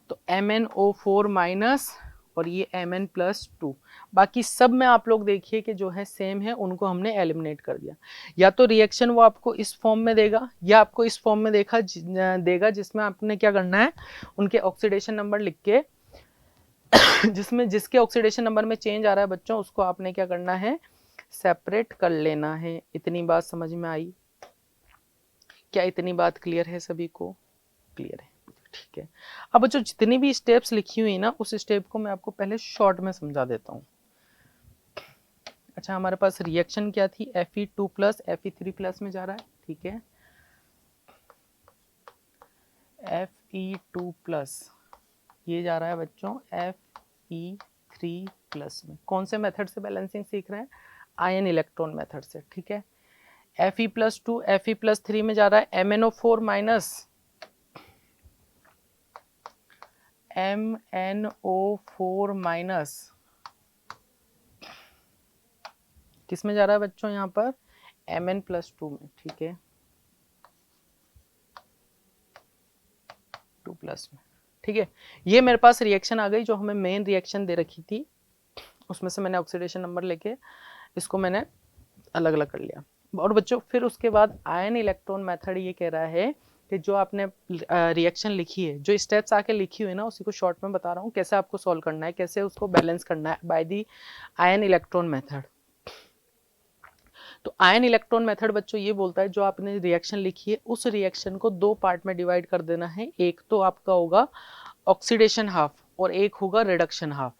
तो MnO4 माइनस और ये Mn+2, बाकी सब में आप लोग देखिए कि जो है सेम है, उनको हमने एलिमिनेट कर दिया। या तो रिएक्शन वो आपको इस फॉर्म में देगा या आपको इस फॉर्म में देगा जिसमें आपने क्या करना है, उनके ऑक्सीडेशन नंबर लिख के जिसमें जिसके ऑक्सीडेशन नंबर में चेंज आ रहा है बच्चों, उसको आपने क्या करना है, सेपरेट कर लेना है। इतनी बात समझ में आई क्या, इतनी बात क्लियर है सभी को, क्लियर है, ठीक है। अब बच्चों जितनी भी स्टेप्स लिखी हुई ना, उस स्टेप को मैं आपको पहले शॉर्ट में समझा देता हूँ। अच्छा हमारे पास रिएक्शन क्या थी, Fe2 प्लस Fe3 में जा रहा है, ठीक है। Fe2 प्लस ये जा रहा है बच्चों Fe3 में। कौन से मेथड से बैलेंसिंग सीख रहे हैं, आयन इलेक्ट्रॉन मेथड से, ठीक है। Fe+2 Fe+3 में जा रहा है MnO4 माइनस MnO4 माइनस किस में जा रहा है बच्चों, यहाँ पर Mn+2 में, ठीक है, 2 प्लस में, ठीक है। ये मेरे पास रिएक्शन आ गई जो हमें मेन रिएक्शन दे रखी थी, उसमें से मैंने ऑक्सीडेशन नंबर लेके इसको मैंने अलग अलग कर लिया। और बच्चों फिर उसके बाद आयन इलेक्ट्रॉन मेथड ये कह रहा है कि जो आपने रिएक्शन लिखी है, जो स्टेप्स आके लिखी हुई है ना, उसी को शॉर्ट में बता रहा हूँ कैसे आपको सॉल्व करना है, कैसे उसको बैलेंस करना है by the ion electron method. तो आयन इलेक्ट्रॉन मेथड बच्चों ये बोलता है जो आपने रिएक्शन लिखी है उस रिएक्शन को दो पार्ट में डिवाइड कर देना है, एक तो आपका होगा ऑक्सीडेशन हाफ और एक होगा रिडक्शन हाफ।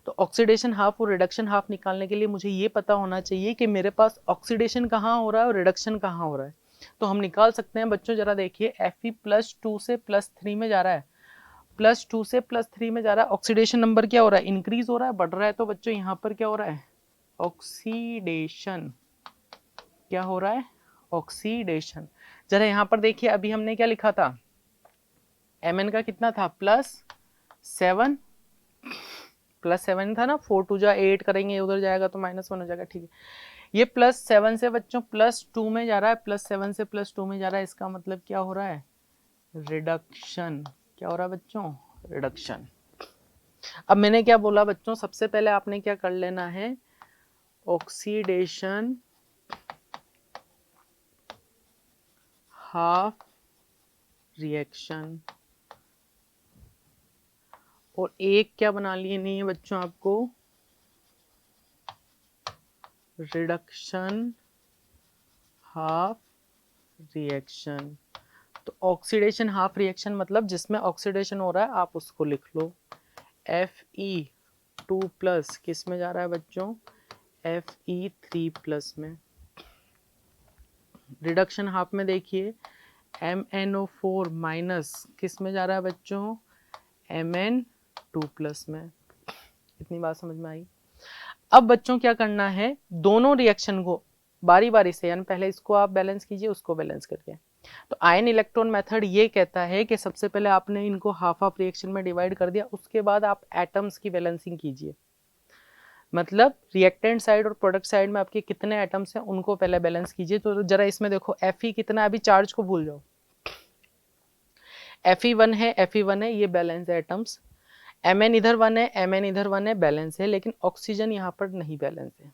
तो ऑक्सीडेशन हाफ और रिडक्शन हाफ निकालने के लिए मुझे ये पता होना चाहिए कि मेरे पास ऑक्सीडेशन कहाँ हो रहा है और रिडक्शन कहाँ हो रहा है। तो हम निकाल सकते हैं बच्चों, जरा देखिए Fe+2 से +3 में जा रहा है, +2 से +3 में जा रहा है, ऑक्सीडेशन नंबर क्या हो रहा है, इंक्रीज हो रहा है, बढ़ रहा है। तो बच्चों यहाँ पर क्या हो रहा है, ऑक्सीडेशन क्या हो रहा है, ऑक्सीडेशन। जरा यहाँ पर देखिए अभी हमने क्या लिखा था, Mn का कितना था +7 था ना, 4 2 जा 8 करेंगे उधर जाएगा तो -1 हो जाएगा, ठीक है। ये +7 से बच्चों +2 में जा रहा है, +7 से +2 में जा रहा है, इसका मतलब क्या हो रहा है, रिडक्शन। क्या हो रहा है बच्चों, रिडक्शन। अब मैंने क्या बोला बच्चों, सबसे पहले आपने क्या कर लेना है, ऑक्सीडेशन हाफ रिएक्शन, और एक क्या बना लिए नहीं है बच्चों आपको, रिडक्शन हाफ रिएक्शन। तो ऑक्सीडेशन हाफ रिएक्शन मतलब जिसमें ऑक्सीडेशन हो रहा है आप उसको लिख लो, Fe2+ किस में जा रहा है बच्चों, Fe3+ में। रिडक्शन हाफ में देखिए MnO4- किस में जा रहा है बच्चों, Mn2+ में। इतनी बात समझ में आई। अब बच्चों क्या करना है, दोनों रिएक्शन को बारी बारी से, यानी पहले इसको आप बैलेंस कीजिए, उसको बैलेंस करके। तो आयन इलेक्ट्रॉन मेथड ये कहता है कि सबसे पहले आपने इनको हाफ हाफ रिएक्शन में डिवाइड कर दिया, उसके बाद आप एटम्स की बैलेंसिंग कीजिए। मतलब रिएक्टेंट साइड और प्रोडक्ट साइड में आपके कितने एटम्स हैं उनको पहले बैलेंस कीजिए। तो जरा इसमें देखो Fe कितना, अभी चार्ज को भूल जाओ, Fe1 है, Fe1 है, ये बैलेंस है एटम्स। Mn इधर 1 है, Mn इधर 1 है, बैलेंस है, लेकिन ऑक्सीजन यहाँ पर नहीं बैलेंस है।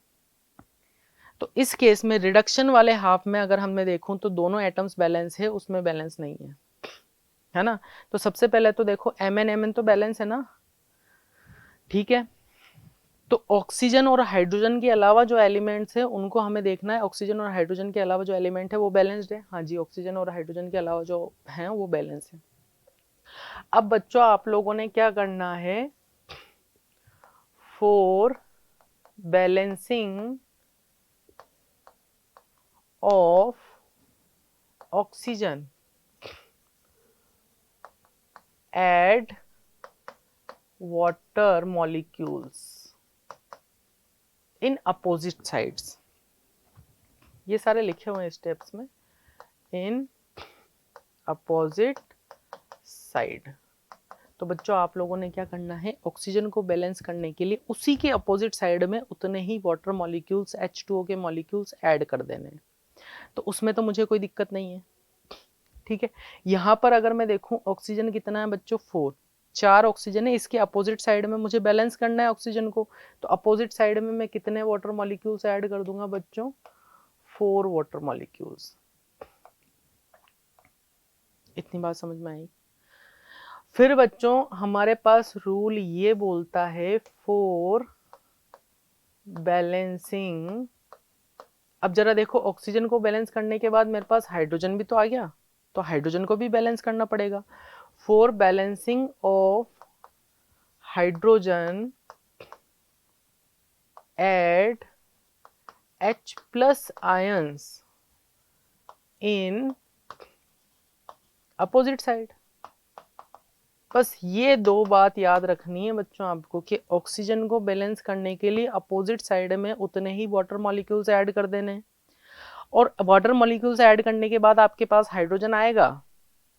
तो इस केस में रिडक्शन वाले हाफ में अगर हमने देखूं तो दोनों एटम्स बैलेंस है, उसमें बैलेंस नहीं है ना। तो सबसे पहले तो देखो Mn तो बैलेंस है ना, ठीक है। तो ऑक्सीजन और हाइड्रोजन के अलावा जो एलिमेंट्स है उनको हमें देखना है, ऑक्सीजन और हाइड्रोजन के अलावा जो एलिमेंट है वो बैलेंस्ड है। हाँ जी, ऑक्सीजन और हाइड्रोजन के अलावा जो है वो बैलेंस है। अब बच्चों आप लोगों ने क्या करना है, for balancing of oxygen add water molecules in opposite sides। ये सारे लिखे हुए हैं स्टेप्स में, इन अपोजिट साइड। तो बच्चों आप लोगों ने क्या करना है, ऑक्सीजन को बैलेंस करने के लिए उसी के अपोजिट साइड में उतने ही वाटर मॉलिक्यूल्स H2O के मॉलिक्यूल्स ऐड कर देने हैं। तो उसमें तो मुझे कोई दिक्कत नहीं है, ठीक है। यहाँ पर अगर मैं देखूं ऑक्सीजन कितना है बच्चों, 4, 4 ऑक्सीजन है, इसके अपोजिट साइड में मुझे बैलेंस करना है ऑक्सीजन को। तो अपोजिट साइड में मैं कितने वाटर मॉलिक्यूल्स ऐड कर दूंगा बच्चों, 4 वाटर मॉलिक्यूल्स। इतनी बात समझ में आई। फिर बच्चों हमारे पास रूल ये बोलता है फॉर बैलेंसिंग, अब जरा देखो ऑक्सीजन को बैलेंस करने के बाद मेरे पास हाइड्रोजन भी तो आ गया, तो हाइड्रोजन को भी बैलेंस करना पड़ेगा। For balancing of hydrogen add H+ ions in opposite side. बस ये दो बात याद रखनी है बच्चों आपको कि ऑक्सीजन को बैलेंस करने के लिए अपोजिट साइड में उतने ही वाटर मॉलिक्यूल्स ऐड कर देने, और वाटर मॉलिक्यूल्स ऐड करने के बाद आपके पास हाइड्रोजन आएगा।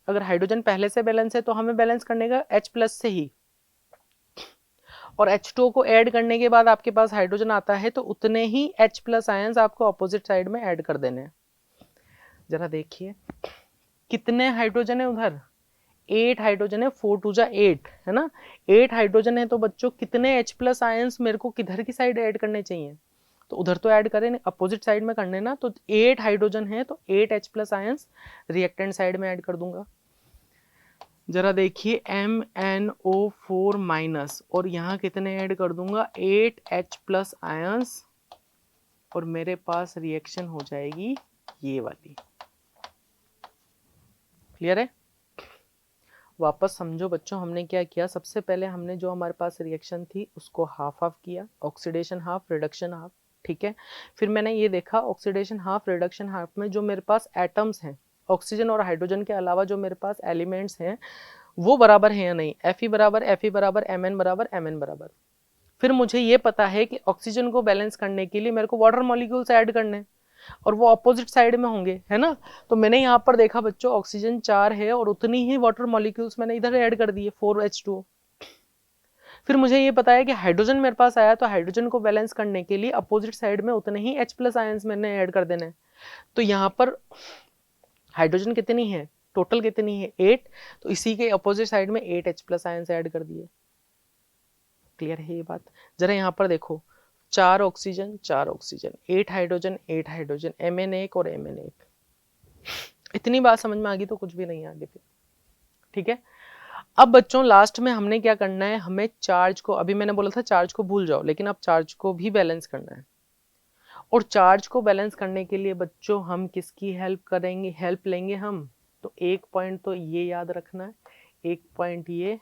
अगर हाइड्रोजन पहले से बैलेंस है तो हमें बैलेंस करने का H+ से ही, और H2O को ऐड करने के बाद आपके पास हाइड्रोजन आता है तो उतने ही H+ आयंस आपको अपोजिट साइड में ऐड कर देने। जरा देखिए कितने हाइड्रोजन है उधर, 8 हाइड्रोजन है, 4 2 जा 8 है ना, 8 हाइड्रोजन है। तो बच्चों कितने H+ आयंस मेरे को किधर की साइड ऐड करने चाहिए, तो उधर तो ऐड करें, अपोजिट साइड में करने ना। तो 8 हाइड्रोजन है तो 8 H+ आयंस रिएक्टेंट साइड में ऐड कर दूंगा। जरा देखिए MnO4- और यहाँ कितने ऐड कर दूंगा, 8 H+ आयंस, और मेरे पास रिएक्शन हो जाएगी ये वाली। क्लियर है। वापस समझो बच्चों हमने क्या किया, सबसे पहले हमने जो हमारे पास रिएक्शन थी उसको हाफ हाफ किया, ऑक्सीडेशन हाफ रिडक्शन हाफ, ठीक है। फिर मैंने ये देखा ऑक्सीडेशन हाफ रिडक्शन हाफ में जो मेरे पास एटम्स हैं ऑक्सीजन और हाइड्रोजन के अलावा जो मेरे पास एलिमेंट्स हैं वो बराबर है या नहीं, Fe बराबर Mn बराबर Mn बराबर। फिर मुझे ये पता है कि ऑक्सीजन को बैलेंस करने के लिए मेरे को वाटर मॉलिक्यूल्स ऐड करने और वो अपोजिट साइड में होंगे, है ना। तो मैंने यहाँ पर देखा बच्चों ऑक्सीजन 4 है और उतनी ही वाटर मॉलिक्यूल्स मैंने इधर ऐड कर दिए 4H2O। फिर मुझे ये पता है कि हाइड्रोजन मेरे पास आया तो हाइड्रोजन को बैलेंस करने के लिए अपोजिट साइड में उतने ही H+ आयंस मैंने ऐड कर देने। तो यहाँ पर हाइड्रोजन कितनी है, टोटल कितनी है 8, तो इसी के अपोजिट साइड में 8 H+ आयंस ऐड कर दिए। क्लियर है ये बात। जरा यहाँ पर देखो 4 oxygen 4 oxygen, 8 hydrogen 8 hydrogen, Mn1 और Mn1। इतनी बात समझ में आ गई तो कुछ भी नहीं आगे फिर, ठीक है। अब बच्चों लास्ट में हमने क्या करना है, हमें चार्ज को, अभी मैंने बोला था चार्ज को भूल जाओ, लेकिन अब चार्ज को भी बैलेंस करना है। और चार्ज को बैलेंस करने के लिए बच्चों हम किसकी हेल्प करेंगे, हेल्प लेंगे हम तो एक पॉइंट तो ये याद रखना है, एक पॉइंट ये,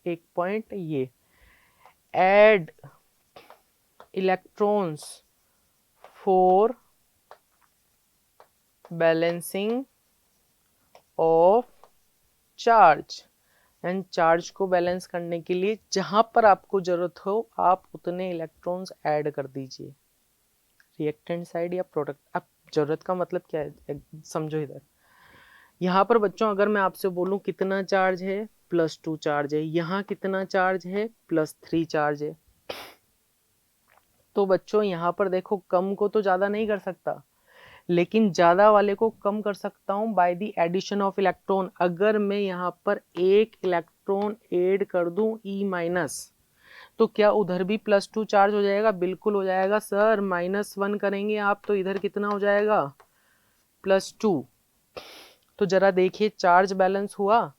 एक पॉइंट ये। Add electrons for balancing of charge, and charge को बैलेंस करने के लिए जहां पर आपको जरूरत हो आप उतने इलेक्ट्रॉन्स ऐड कर दीजिए, रिएक्टेंट साइड या प्रोडक्ट। अब जरूरत का मतलब क्या है समझो इधर। यहाँ पर बच्चों अगर मैं आपसे बोलूं कितना चार्ज है, +2 चार्ज है, यहाँ कितना चार्ज है, +3 चार्ज है, तो बच्चों यहाँ पर देखो कम को तो ज्यादा नहीं कर सकता, लेकिन ज्यादा वाले को कम कर सकता हूं by the addition of electron. अगर मैं यहाँ पर एक इलेक्ट्रॉन ऐड कर दूं E-, तो क्या उधर भी +2 चार्ज हो जाएगा? बिल्कुल हो जाएगा सर। -1 करेंगे आप तो इधर कितना हो जाएगा, +2। तो जरा देखिए चार्ज बैलेंस हुआ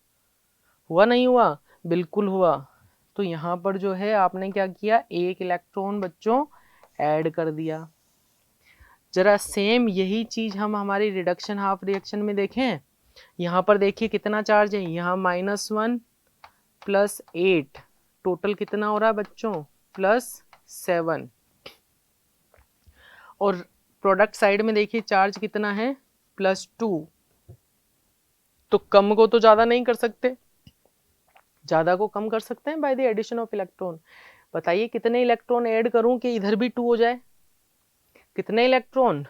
नहीं हुआ? बिल्कुल हुआ। तो यहाँ पर जो है आपने क्या किया, एक इलेक्ट्रॉन बच्चों ऐड कर दिया। जरा सेम यही चीज हम हमारी रिडक्शन हाफ रिएक्शन में देखें। यहाँ पर देखिए कितना चार्ज है, यहाँ -1 +8, टोटल कितना हो रहा है बच्चों, +7। और प्रोडक्ट साइड में देखिए चार्ज कितना है, +2। तो कम को तो ज्यादा नहीं कर सकते, ज्यादा को कम कर सकते हैं by the addition of electron. बताइए कितने इलेक्ट्रॉन ऐड करूं कि इधर भी 2 हो जाए? कितने इलेक्ट्रॉन,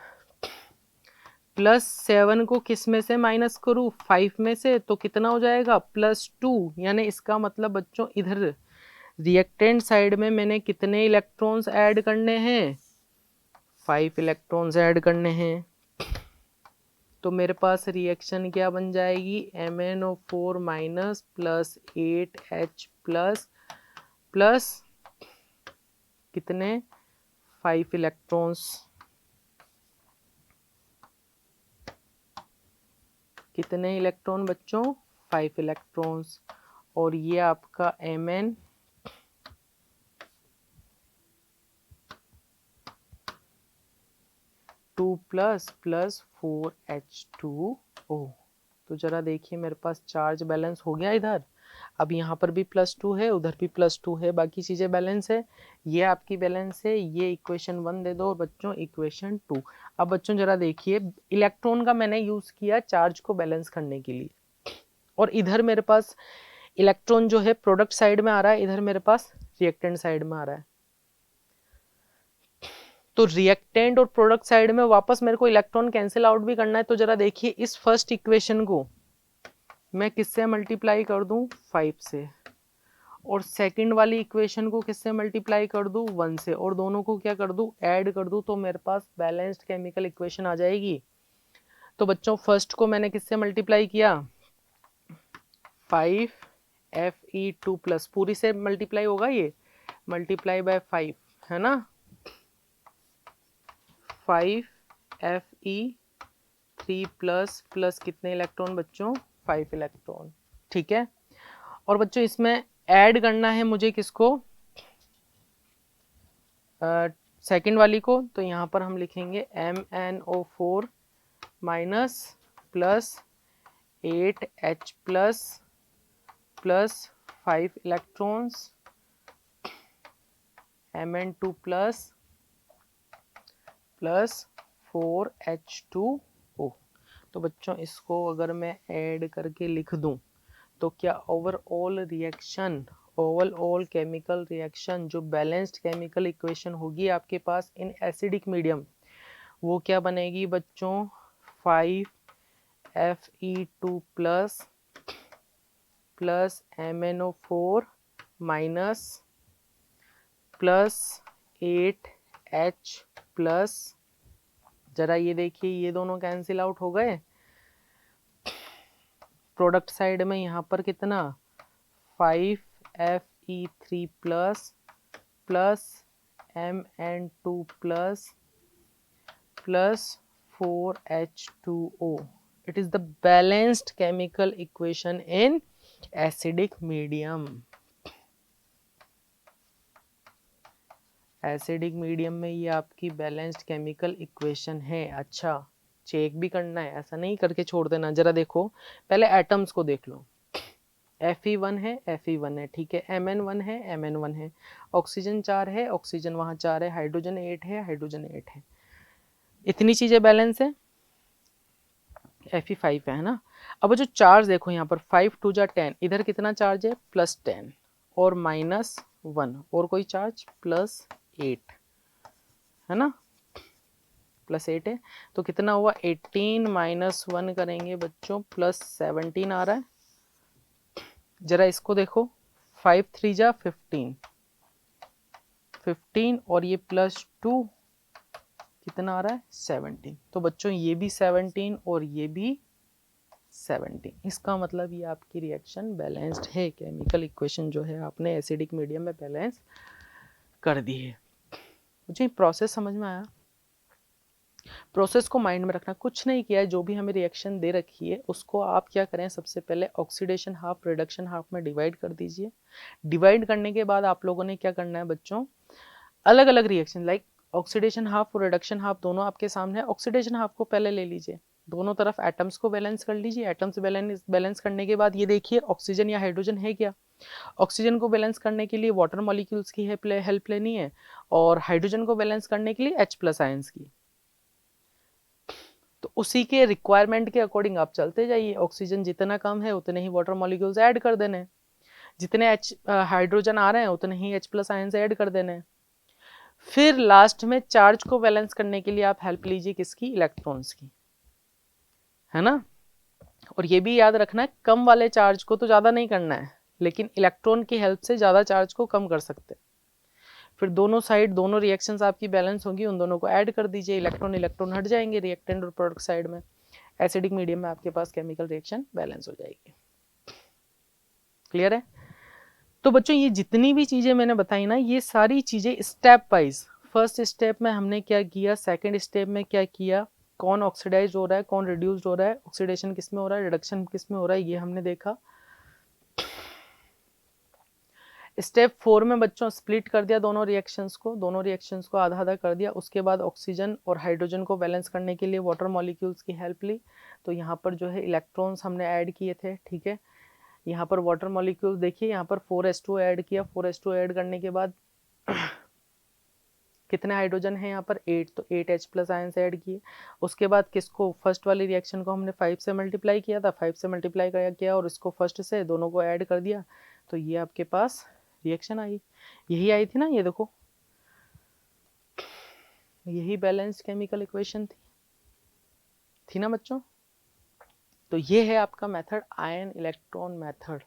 +7 को किस में से माइनस करूं, 5 में से, तो कितना हो जाएगा, +2। यानी इसका मतलब बच्चों इधर रिएक्टेंट साइड में मैंने कितने इलेक्ट्रॉन्स ऐड करने हैं, 5 इलेक्ट्रॉन्स ऐड करने हैं। तो मेरे पास रिएक्शन क्या बन जाएगी, MnO4- +8H प्लस कितने, 5 इलेक्ट्रॉन्स। कितने इलेक्ट्रॉन बच्चों, 5 इलेक्ट्रॉन्स। और ये आपका Mn +4H2O। तो जरा देखिए मेरे पास चार्ज बैलेंस हो गया इधर। अब यहाँ पर भी +2 है, उधर भी +2 है, बाकी चीजें बैलेंस है। ये आपकी बैलेंस है। ये इक्वेशन 1 दे दो बच्चों, इक्वेशन 2। अब बच्चों जरा देखिए इलेक्ट्रॉन का मैंने यूज किया चार्ज को बैलेंस करने के लिए, और इधर मेरे पास इलेक्ट्रॉन जो है प्रोडक्ट साइड में आ रहा है, इधर मेरे पास रिएक्टेंट साइड में आ रहा है। तो रिएक्टेंट और प्रोडक्ट साइड में वापस मेरे को इलेक्ट्रॉन कैंसिल आउट भी करना है। तो जरा देखिए इस फर्स्ट इक्वेशन को मैं किससे मल्टीप्लाई कर दूं, 5 से, और सेकंड वाली इक्वेशन को किससे मल्टीप्लाई कर दूं, 1 से, और दोनों को क्या कर दूं, ऐड कर दूं, तो मेरे पास बैलेंस्ड केमिकल इक्वेशन आ जाएगी। तो बच्चों फर्स्ट को मैंने किससे मल्टीप्लाई किया, 5Fe2+, पूरी से मल्टीप्लाई होगा, ये मल्टीप्लाई बाय 5 है ना, 5Fe3+ कितने इलेक्ट्रॉन बच्चों, 5 इलेक्ट्रॉन। ठीक है। और बच्चों इसमें ऐड करना है मुझे किसको, सेकंड वाली को। तो यहाँ पर हम लिखेंगे MnO4- +8H +5 electrons, Mn2 +4H2O। तो बच्चों इसको अगर मैं ऐड करके लिख दूं तो क्या overall reaction, overall chemical reaction जो बैलेंस्ड केमिकल इक्वेशन होगी आपके पास इन एसिडिक मीडियम, वो क्या बनेगी बच्चों, 5Fe2+ MnO4- +8H+, जरा ये देखिए ये दोनों कैंसिल आउट हो गए। प्रोडक्ट साइड में यहाँ पर कितना, 5Fe3+ Mn2+ +4H2O। It is the balanced chemical equation in acidic medium। Acidic medium में ये आपकी बैलेंस्ड केमिकल इक्वेशन है। अच्छा चेक भी करना है, ऐसा नहीं करके छोड़ देना। जरा देखो पहले एटम्स को देख लो, Fe1 है, Fe1 है, ठीक है, Mn1 है, Mn1 है, ऑक्सीजन 4 है, ऑक्सीजन वहाँ 4 है, हाइड्रोजन 8 है, हाइड्रोजन 8 है, इतनी चीजें बैलेंस है। Fe5 है ना। अब जो चार्ज देखो यहाँ पर 5 2 जा 10, इधर कितना चार्ज है +10 और -1, और कोई चार्ज +8 है ना, +8 है, तो कितना हुआ 18 -1 करेंगे बच्चों +17 आ रहा है। जरा इसको देखो 5 3 जा 15, 15 और ये +2 कितना आ रहा है 17। तो बच्चों ये भी 17 और ये भी 17, इसका मतलब ये आपकी रिएक्शन बैलेंस्ड है। केमिकल इक्वेशन जो है आपने एसिडिक मीडियम में बैलेंस कर दी है। मुझे प्रोसेस समझ में आया? प्रोसेस को माइंड में रखना, कुछ नहीं किया है, जो भी हमें रिएक्शन दे रखी है उसको आप क्या करें, सबसे पहले ऑक्सीडेशन हाफ रिडक्शन हाफ में डिवाइड कर दीजिए। डिवाइड करने के बाद आप लोगों ने क्या करना है बच्चों, अलग अलग रिएक्शन लाइक ऑक्सीडेशन हाफ और रिडक्शन हाफ दोनों आपके सामने है। ऑक्सीडेशन हाफ को पहले ले लीजिए, दोनों तरफ एटम्स को बैलेंस कर लीजिए। एटम्स बैलेंस करने के बाद ये देखिए ऑक्सीजन या हाइड्रोजन है क्या, ऑक्सीजन को बैलेंस करने के लिए वाटर मॉलिक्यूल्स की हेल्प लेनी है, और हाइड्रोजन को बैलेंस करने के लिए H+ आयंस की। तो उसी के रिक्वायरमेंट के अकॉर्डिंग आप चलते जाइए, ऑक्सीजन जितना कम है उतने ही वाटर मॉलिक्यूल्स ऐड कर देने, जितने हाइड्रोजन आ रहे हैं उतने ही H+ आयंस ऐड कर देने। फिर लास्ट में चार्ज को बैलेंस करने के लिए आप हेल्प लीजिए किसकी, इलेक्ट्रॉन्स की, है ना। और ये भी याद रखना है कम वाले चार्ज को तो ज्यादा नहीं करना है, लेकिन इलेक्ट्रॉन की हेल्प से ज्यादा चार्ज को कम कर सकते हैं। फिर दोनों साइड दोनों रिएक्शंस आपकी बैलेंस होंगी, उन दोनों को ऐड कर दीजिए, इलेक्ट्रॉन इलेक्ट्रॉन हट जाएंगे रिएक्टेंट और प्रोडक्ट साइड में। एसिडिक मीडियम में आपके पास केमिकल रिएक्शन बैलेंस हो जाएगी। क्लियर है? तो बच्चों ये जितनी भी चीजें मैंने बताई ना, ये सारी चीजें स्टेप वाइज, फर्स्ट स्टेप में हमने क्या किया, सेकंड स्टेप में क्या किया, कौन ऑक्सीडाइज हो रहा है, कौन रिड्यूस्ड हो रहा है, ऑक्सीडेशन किस में हो रहा है, रिडक्शन किस में हो रहा है, ये हमने देखा। स्टेप 4 में बच्चों स्प्लिट कर दिया दोनों रिएक्शंस को आधा आधा कर दिया। उसके बाद ऑक्सीजन और हाइड्रोजन को बैलेंस करने के लिए वाटर मॉलिक्यूल्स की हेल्प ली। तो यहाँ पर जो है इलेक्ट्रॉन्स हमने ऐड किए थे, ठीक है। यहाँ पर वाटर मॉलिक्यूल्स देखिए, यहाँ पर 4s2 ऐड किया, 4s2 ऐड करने के बाद कितने हाइड्रोजन है यहाँ पर 8, तो 8 H+ आयंस ऐड किए। उसके बाद किसको, फर्स्ट वाली रिएक्शन को हमने 5 से मल्टीप्लाई किया था, 5 से मल्टीप्लाई किया और इसको फर्स्ट से दोनों को ऐड कर दिया, तो ये आपके पास रिएक्शन आई। यही आई थी ना, ये देखो यही बैलेंस्ड केमिकल इक्वेशन थी ना बच्चों। तो ये है आपका method ion electron method,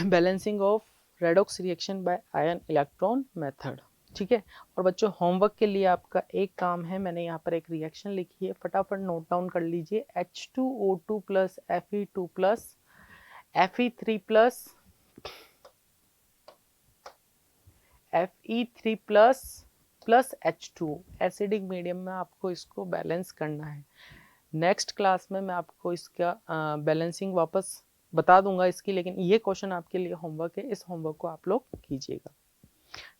balancing of redox reaction by ion electron method, ठीक है। और बच्चों होमवर्क के लिए आपका एक काम है, मैंने यहाँ पर एक रिएक्शन लिखी है, फटाफट नोट डाउन कर लीजिए। H2O2 plus Fe2 plus Fe3 plus Fe3 plus H2, acidic medium में आपको इसको बैलेंस करना है। नेक्स्ट क्लास में मैं आपको इसका बैलेंसिंग वापस बता दूंगा इसकी, लेकिन ये क्वेश्चन आपके लिए होमवर्क है, इस होमवर्क को आप लोग कीजिएगा,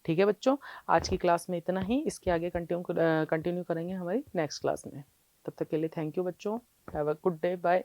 ठीक है बच्चों। आज की क्लास में इतना ही, इसके आगे कंटिन्यू करेंगे हमारी नेक्स्ट क्लास में। तब तक के लिए थैंक यू बच्चों, have a good day, bye.